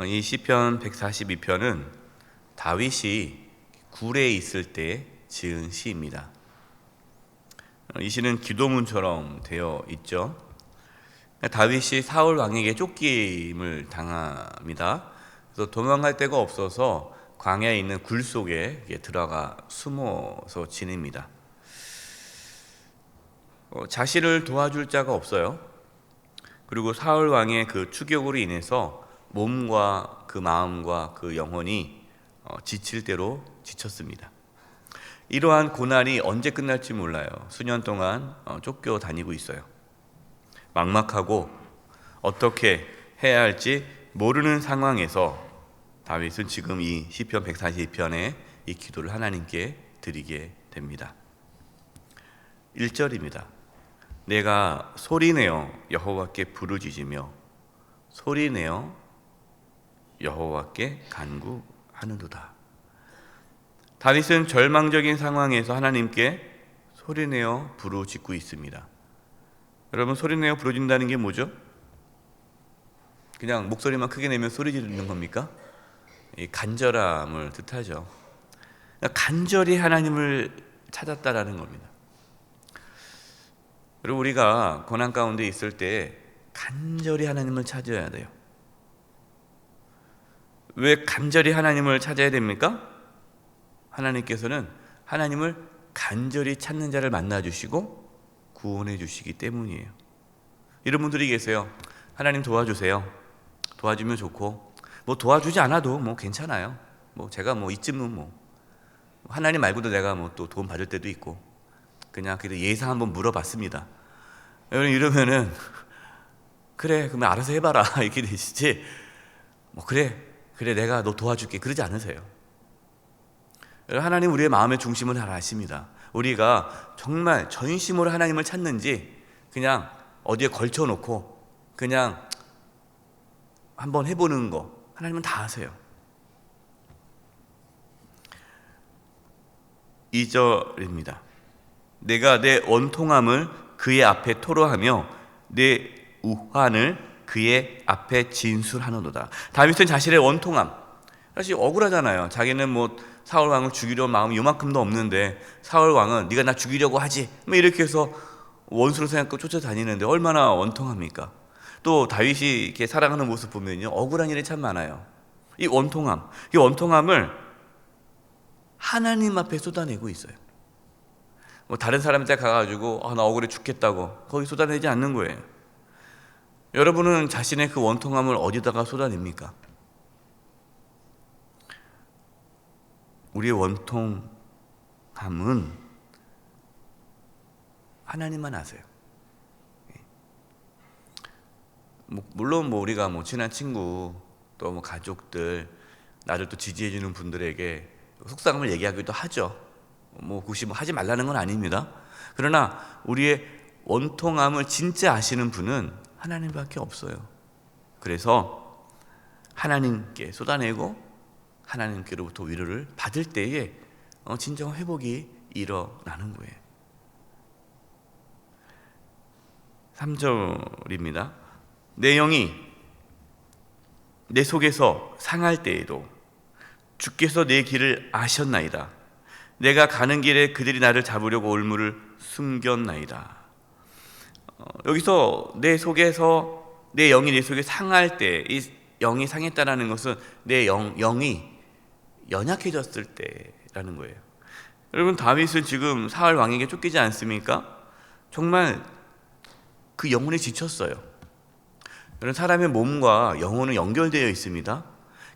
이 시편 142편은 다윗이 굴에 있을 때 지은 시입니다. 이 시는 기도문처럼 되어 있죠. 다윗이 사울 왕에게 쫓김을 당합니다. 그래서 도망갈 데가 없어서 광야에 있는 굴 속에 들어가 숨어서 지냅니다. 자신을 도와줄 자가 없어요. 그리고 사울 왕의 그 추격으로 인해서 몸과 그 마음과 그 영혼이 지칠 대로 지쳤습니다. 이러한 고난이 언제 끝날지 몰라요. 수년 동안 쫓겨 다니고 있어요. 막막하고 어떻게 해야 할지 모르는 상황에서 다윗은 지금 이 시편 142편에 이 기도를 하나님께 드리게 됩니다. 1절입니다. 내가 소리내어 여호와께 부르짖으며 소리내어 여호와께 간구하는도다. 다윗은 절망적인 상황에서 하나님께 소리내어 부르짖고 있습니다. 여러분, 소리내어 부르짖는다는 게 뭐죠? 그냥 목소리만 크게 내면 소리 지르는 겁니까? 이 간절함을 뜻하죠. 간절히 하나님을 찾았다라는 겁니다. 그리고 우리가 고난 가운데 있을 때 간절히 하나님을 찾아야 돼요. 왜 간절히 하나님을 찾아야 됩니까? 하나님께서는 하나님을 간절히 찾는 자를 만나주시고 구원해 주시기 때문이에요. 이런 분들이 계세요. 하나님 도와주세요. 도와주면 좋고, 뭐 도와주지 않아도 뭐 괜찮아요. 뭐 제가 뭐 이쯤은 뭐 하나님 말고도 내가 뭐 또 도움 받을 때도 있고, 그냥 그래도 예상 한번 물어봤습니다. 여러분, 이러면은 그래 그러면 알아서 해봐라 이렇게 되시지, 뭐 그래 내가 너 도와줄게 그러지 않으세요. 하나님 우리의 마음의 중심을 잘 아십니다. 우리가 정말 전심으로 하나님을 찾는지 그냥 어디에 걸쳐놓고 그냥 한번 해보는 거 하나님은 다 아세요. 2절입니다. 내가 내 원통함을 그의 앞에 토로하며 내 우환을 그의 앞에 진술하노도다. 다윗은 자신의 원통함, 사실 억울하잖아요. 자기는 뭐 사울 왕을 죽이려는 마음이 요만큼도 없는데 사울 왕은 네가 나 죽이려고 하지 뭐 이렇게 해서 원수로 생각하고 쫓아다니는데 얼마나 원통합니까? 또 다윗이 이렇게 살아가는 모습 보면요, 억울한 일이 참 많아요. 이 원통함을 하나님 앞에 쏟아내고 있어요. 뭐 다른 사람한테 가가지고 나 억울해 죽겠다고 거기 쏟아내지 않는 거예요. 여러분은 자신의 그 원통함을 어디다가 쏟아냅니까? 우리의 원통함은 하나님만 아세요. 물론 뭐 우리가 뭐 친한 친구 또 뭐 가족들, 나를 또 지지해주는 분들에게 속상함을 얘기하기도 하죠. 뭐 그것이 뭐 하지 말라는 건 아닙니다. 그러나 우리의 원통함을 진짜 아시는 분은 하나님밖에 없어요. 그래서 하나님께 쏟아내고 하나님께로부터 위로를 받을 때에 진정한 회복이 일어나는 거예요. 3절입니다. 내 영이 내 속에서 상할 때에도 주께서 내 길을 아셨나이다. 내가 가는 길에 그들이 나를 잡으려고 올무를 숨겼나이다. 여기서 내 속에서 내 영이 내 속에 상할 때, 이 영이 상했다라는 것은 내 영이 연약해졌을 때라는 거예요. 여러분, 다윗은 지금 사울 왕에게 쫓기지 않습니까? 정말 그 영혼이 지쳤어요. 여러분, 사람의 몸과 영혼은 연결되어 있습니다.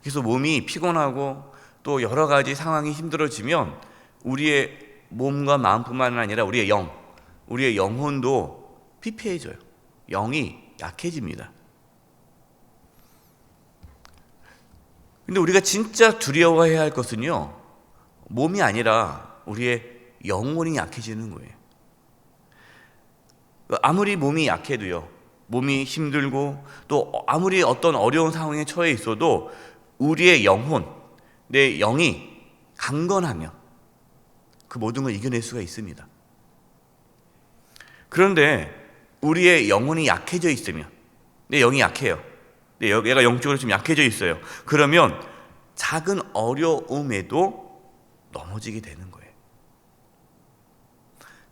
그래서 몸이 피곤하고 또 여러 가지 상황이 힘들어지면 우리의 몸과 마음뿐만 아니라 우리의 영혼도 피폐해져요. 영이 약해집니다. 근데 우리가 진짜 두려워해야 할 것은요, 몸이 아니라 우리의 영혼이 약해지는 거예요. 아무리 몸이 약해도요, 몸이 힘들고 또 아무리 어떤 어려운 상황에 처해 있어도 우리의 영혼, 내 영이 강건하면 그 모든 걸 이겨낼 수가 있습니다. 그런데 우리의 영혼이 약해져 있으면, 내 영이 약해요. 얘가 영적으로 좀 약해져 있어요. 그러면 작은 어려움에도 넘어지게 되는 거예요.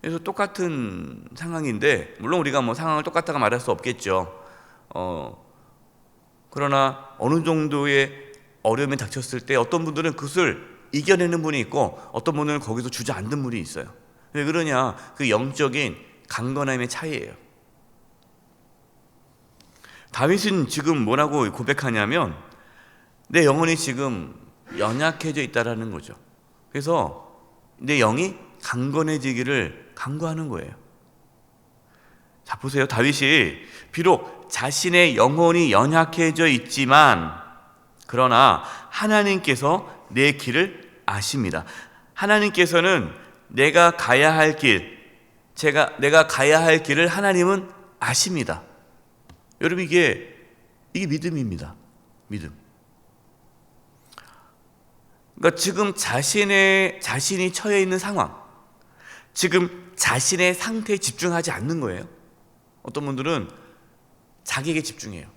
그래서 똑같은 상황인데, 물론 우리가 뭐 상황을 똑같다고 말할 수 없겠죠. 그러나 어느 정도의 어려움이 닥쳤을 때 어떤 분들은 그것을 이겨내는 분이 있고 어떤 분들은 거기서 주저앉는 분이 있어요. 왜 그러냐? 그 영적인 강건함의 차이예요. 다윗은 지금 뭐라고 고백하냐면 내 영혼이 지금 연약해져 있다라는 거죠. 그래서 내 영이 강건해지기를 간구하는 거예요. 자, 보세요. 다윗이 비록 자신의 영혼이 연약해져 있지만 그러나 하나님께서 내 길을 아십니다. 하나님께서는 내가 가야 할 길, 내가 가야 할 길을 하나님은 아십니다. 여러분, 이게 믿음입니다. 믿음. 그러니까 지금 자신이 처해 있는 상황, 지금 자신의 상태에 집중하지 않는 거예요. 어떤 분들은 자기에게 집중해요.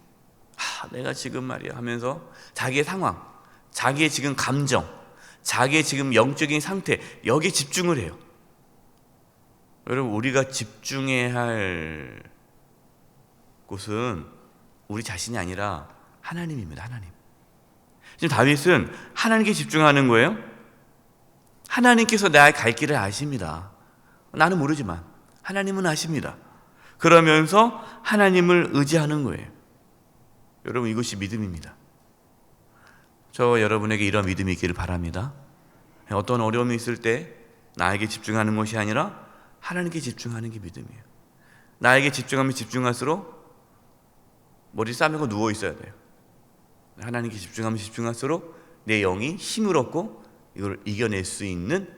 내가 지금 말이야 하면서 자기의 상황, 자기의 지금 감정, 자기의 지금 영적인 상태, 여기에 집중을 해요. 여러분, 우리가 집중해야 할 곳은 우리 자신이 아니라 하나님입니다. 하나님. 지금 다윗은 하나님께 집중하는 거예요. 하나님께서 나의 갈 길을 아십니다. 나는 모르지만 하나님은 아십니다. 그러면서 하나님을 의지하는 거예요. 여러분, 이것이 믿음입니다. 저 여러분에게 이런 믿음이 있기를 바랍니다. 어떤 어려움이 있을 때 나에게 집중하는 것이 아니라 하나님께 집중하는 게 믿음이에요. 나에게 집중하면 집중할수록 머리 싸매고 누워 있어야 돼요. 하나님께 집중하면 집중할수록 내 영이 힘을 얻고 이걸 이겨낼 수 있는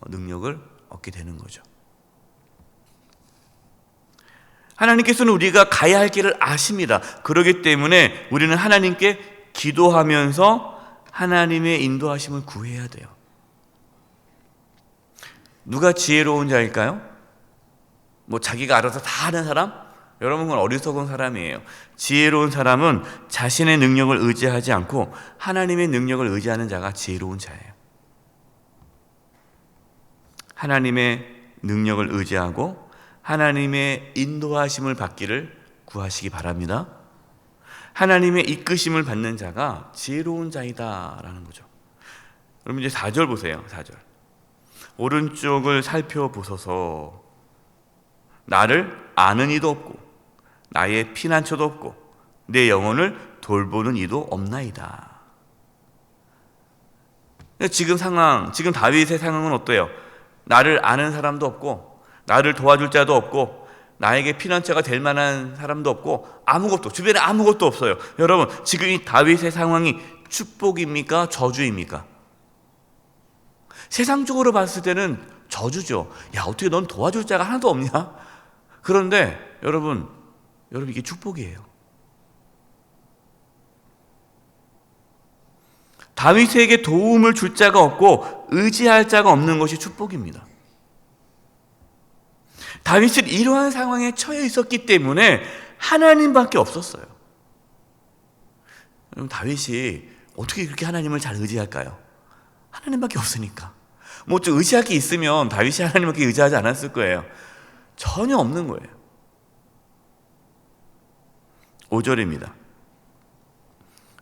능력을 얻게 되는 거죠. 하나님께서는 우리가 가야 할 길을 아십니다. 그렇기 때문에 우리는 하나님께 기도하면서 하나님의 인도하심을 구해야 돼요. 누가 지혜로운 자일까요? 뭐 자기가 알아서 다 하는 사람? 여러분, 그건 어리석은 사람이에요. 지혜로운 사람은 자신의 능력을 의지하지 않고 하나님의 능력을 의지하는 자가 지혜로운 자예요. 하나님의 능력을 의지하고 하나님의 인도하심을 받기를 구하시기 바랍니다. 하나님의 이끄심을 받는 자가 지혜로운 자이다라는 거죠. 그럼 이제 4절 보세요. 4절. 오른쪽을 살펴보소서. 나를 아는 이도 없고 나의 피난처도 없고 내 영혼을 돌보는 이도 없나이다. 지금 다윗의 상황은 어때요? 나를 아는 사람도 없고 나를 도와줄 자도 없고 나에게 피난처가 될 만한 사람도 없고 아무것도, 주변에 아무것도 없어요. 여러분, 지금 이 다윗의 상황이 축복입니까? 저주입니까? 세상적으로 봤을 때는 저주죠. 야, 어떻게 넌 도와줄 자가 하나도 없냐? 그런데 여러분 이게 축복이에요. 다윗에게 도움을 줄 자가 없고 의지할 자가 없는 것이 축복입니다. 다윗은 이러한 상황에 처해 있었기 때문에 하나님밖에 없었어요. 그럼 다윗이 어떻게 그렇게 하나님을 잘 의지할까요? 하나님밖에 없으니까. 뭐 좀 의지할 게 있으면 다윗이 하나님밖에 의지하지 않았을 거예요. 전혀 없는 거예요. 5절입니다.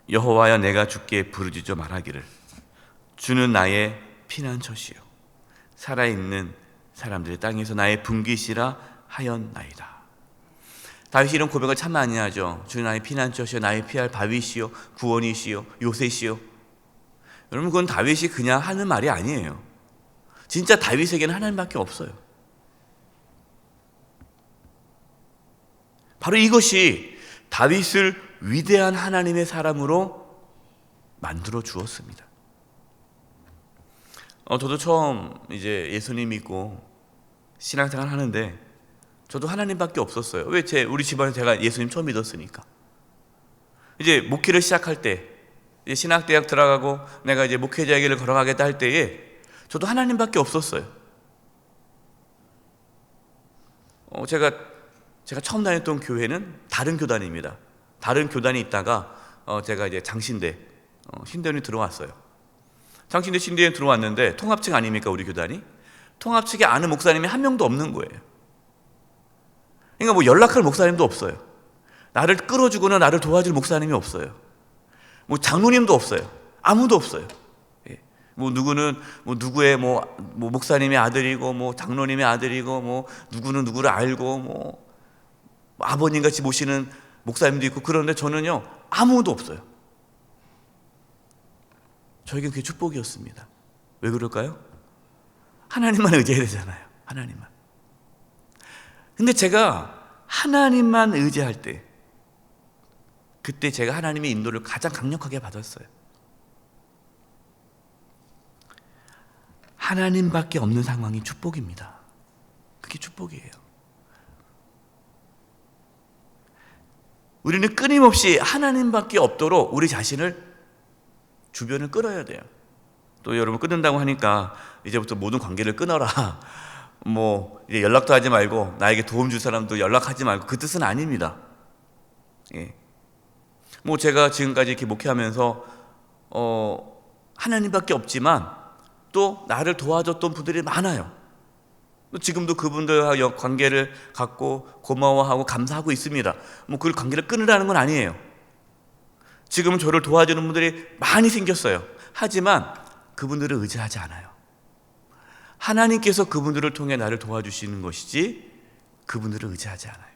여호와여, 내가 주께 부르짖어 말하기를 주는 나의 피난처시요 살아있는 사람들의 땅에서 나의 분깃이라 하였나이다. 다윗이 이런 고백을 참 많이 하죠. 주는 나의 피난처시요 나의 피할 바위시요 구원이시요 요새시요. 여러분, 그건 다윗이 그냥 하는 말이 아니에요. 진짜 다윗에게는 하나님밖에 없어요. 바로 이것이 다윗을 위대한 하나님의 사람으로 만들어 주었습니다. 저도 처음 이제 예수님 믿고 신앙생활 하는데 저도 하나님밖에 없었어요. 왜? 우리 집안에 제가 예수님 처음 믿었으니까. 이제 목회를 시작할 때, 이제 신학대학 들어가고 내가 이제 목회자의 길을 걸어가겠다 할 때에 저도 하나님밖에 없었어요. 제가 처음 다녔던 교회는 다른 교단입니다. 다른 교단이 있다가 제가 이제 장신대 신대원이 들어왔어요. 장신대 신대에 들어왔는데 통합 측 아닙니까 우리 교단이? 통합 측에 아는 목사님이 한 명도 없는 거예요. 그러니까 뭐 연락할 목사님도 없어요. 나를 끌어주거나 나를 도와줄 목사님이 없어요. 뭐 장로님도 없어요. 아무도 없어요. 뭐 누구는 뭐 누구의 뭐 목사님의 아들이고 뭐 장로님의 아들이고 뭐 누구는 누구를 알고 뭐 아버님 같이 모시는 목사님도 있고 그런데 저는요 아무도 없어요. 저에겐 그게 축복이었습니다. 왜 그럴까요? 하나님만 의지해야 되잖아요. 하나님만. 근데 제가 하나님만 의지할 때 그때 제가 하나님의 인도를 가장 강력하게 받았어요. 하나님밖에 없는 상황이 축복입니다. 그게 축복이에요. 우리는 끊임없이 하나님밖에 없도록 우리 자신을 주변을 끌어야 돼요. 또 여러분 끊는다고 하니까 이제부터 모든 관계를 끊어라. 뭐 이제 연락도 하지 말고 나에게 도움 줄 사람도 연락하지 말고 그 뜻은 아닙니다. 예. 뭐 제가 지금까지 이렇게 목회하면서 하나님밖에 없지만 또 나를 도와줬던 분들이 많아요. 지금도 그분들과 관계를 갖고 고마워하고 감사하고 있습니다. 뭐 그 관계를 끊으라는 건 아니에요. 지금은 저를 도와주는 분들이 많이 생겼어요. 하지만 그분들을 의지하지 않아요. 하나님께서 그분들을 통해 나를 도와주시는 것이지 그분들을 의지하지 않아요.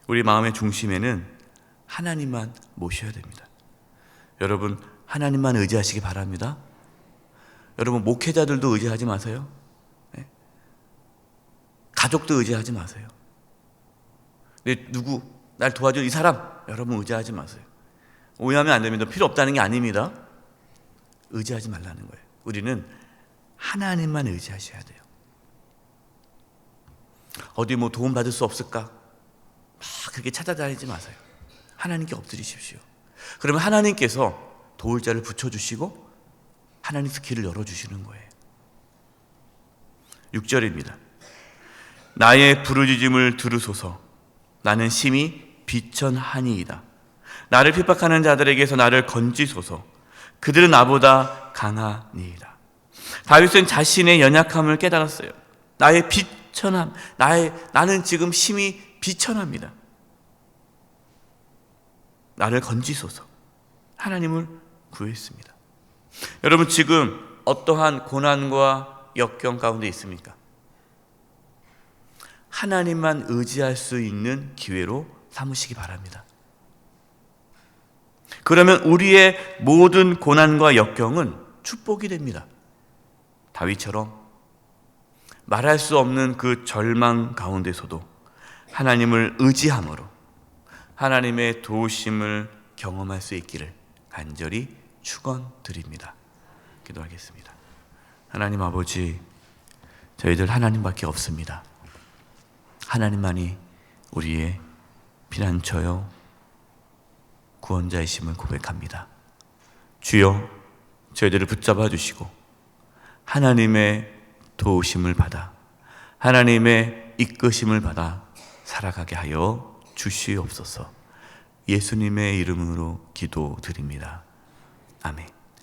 우리 마음의 중심에는 하나님만 모셔야 됩니다. 여러분 하나님만 의지하시기 바랍니다. 여러분 목회자들도 의지하지 마세요. 네? 가족도 의지하지 마세요. 누구 날 도와줄 이 사람 여러분 의지하지 마세요. 오해하면 안 됩니다. 필요 없다는 게 아닙니다. 의지하지 말라는 거예요. 우리는 하나님만 의지하셔야 돼요. 어디 뭐 도움 받을 수 없을까? 막 그렇게 찾아다니지 마세요. 하나님께 엎드리십시오. 그러면 하나님께서 도울 자를 붙여주시고 하나님께서 길을 열어주시는 거예요. 6절입니다. 나의 부르짖음을 들으소서. 나는 심히 비천하니이다. 나를 핍박하는 자들에게서 나를 건지소서. 그들은 나보다 강하니이다. 다윗은 자신의 연약함을 깨달았어요. 나의 비천함, 나는 지금 심히 비천합니다. 나를 건지소서. 하나님을 구했습니다. 여러분 지금 어떠한 고난과 역경 가운데 있습니까? 하나님만 의지할 수 있는 기회로 삼으시기 바랍니다. 그러면 우리의 모든 고난과 역경은 축복이 됩니다. 다윗처럼 말할 수 없는 그 절망 가운데서도 하나님을 의지함으로 하나님의 도우심을 경험할 수 있기를 간절히 축원드립니다. 기도하겠습니다. 하나님 아버지, 저희들 하나님밖에 없습니다. 하나님만이 우리의 피난처요 구원자이심을 고백합니다. 주여, 저희들을 붙잡아 주시고 하나님의 도우심을 받아 하나님의 이끄심을 받아 살아가게 하여 주시옵소서. 예수님의 이름으로 기도드립니다. 아멘.